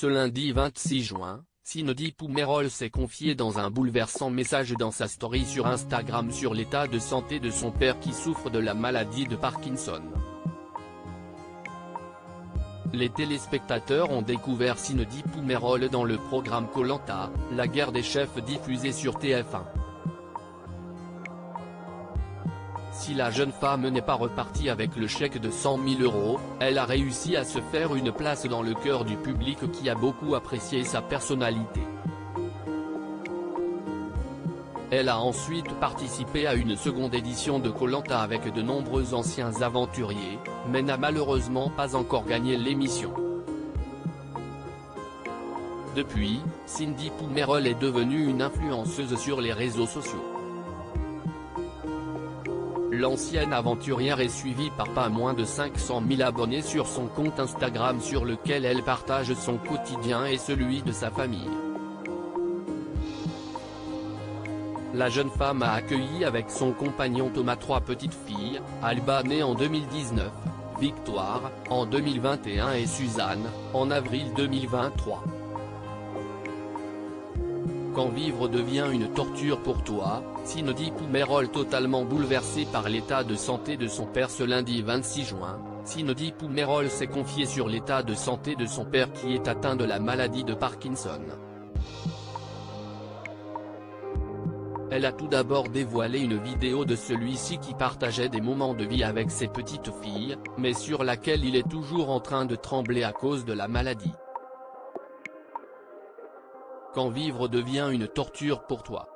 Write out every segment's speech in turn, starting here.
Ce lundi 26 juin, Cindy Poumerol s'est confiée dans un bouleversant message dans sa story sur Instagram sur l'état de santé de son père qui souffre de la maladie de Parkinson. Les téléspectateurs ont découvert Cindy Poumerol dans le programme Koh-Lanta, la guerre des chefs diffusé sur TF1. Si la jeune femme n'est pas repartie avec le chèque de 100 000 €, elle a réussi à se faire une place dans le cœur du public qui a beaucoup apprécié sa personnalité. Elle a ensuite participé à une seconde édition de Koh-Lanta avec de nombreux anciens aventuriers, mais n'a malheureusement pas encore gagné l'émission. Depuis, Cindy Poumerol est devenue une influenceuse sur les réseaux sociaux. L'ancienne aventurière est suivie par pas moins de 500 000 abonnés sur son compte Instagram sur lequel elle partage son quotidien et celui de sa famille. La jeune femme a accueilli avec son compagnon Thomas 3 petites filles, Alba née en 2019, Victoire, en 2021 et Suzanne, en avril 2023. Quand vivre devient une torture pour toi, Cindy Poumerol totalement bouleversée par l'état de santé de son père ce lundi 26 juin, Cindy Poumerol s'est confiée sur l'état de santé de son père qui est atteint de la maladie de Parkinson. Elle a tout d'abord dévoilé une vidéo de celui-ci qui partageait des moments de vie avec ses petites filles, mais sur laquelle il est toujours en train de trembler à cause de la maladie. Quand vivre devient une torture pour toi.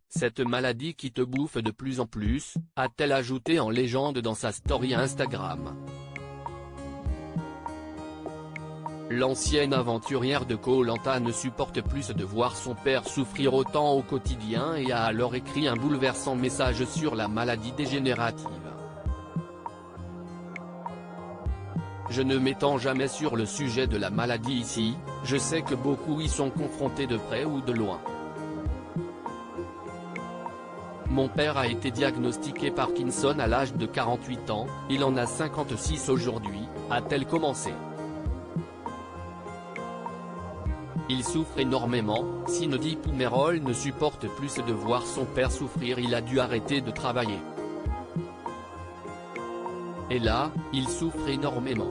Cette maladie qui te bouffe de plus en plus, a-t-elle ajouté en légende dans sa story Instagram. L'ancienne aventurière de Koh-Lanta ne supporte plus de voir son père souffrir autant au quotidien et a alors écrit un bouleversant message sur la maladie dégénérative. Je ne m'étends jamais sur le sujet de la maladie ici, je sais que beaucoup y sont confrontés de près ou de loin. Mon père a été diagnostiqué Parkinson à l'âge de 48 ans, il en a 56 aujourd'hui, a-t-elle commencé. Il souffre énormément, Cindy Poumerol ne supporte plus de voir son père souffrir, il a dû arrêter de travailler. Et là, il souffre énormément.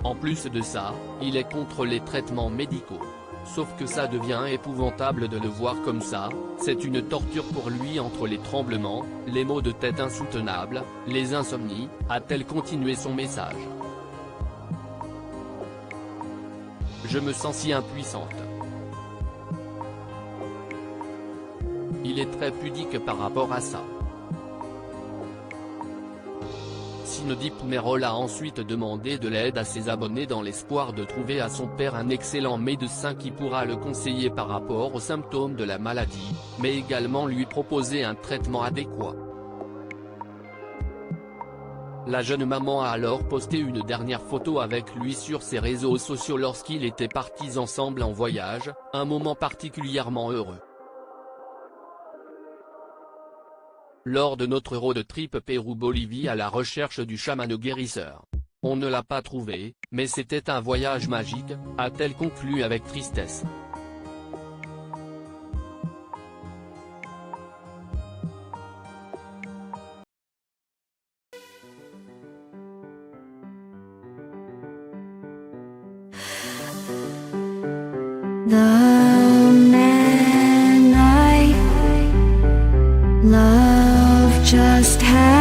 En plus de ça, il est contre les traitements médicaux. Sauf que ça devient épouvantable de le voir comme ça, c'est une torture pour lui entre les tremblements, les maux de tête insoutenables, les insomnies, a-t-elle continué son message. Je me sens si impuissante. Il est très pudique par rapport à ça. Cindy Poumerol a ensuite demandé de l'aide à ses abonnés dans l'espoir de trouver à son père un excellent médecin qui pourra le conseiller par rapport aux symptômes de la maladie, mais également lui proposer un traitement adéquat. La jeune maman a alors posté une dernière photo avec lui sur ses réseaux sociaux lorsqu'ils étaient partis ensemble en voyage, un moment particulièrement heureux. Lors de notre road trip Pérou-Bolivie à la recherche du chaman guérisseur. On ne l'a pas trouvé, mais c'était un voyage magique, a-t-elle conclu avec tristesse. The man I love just had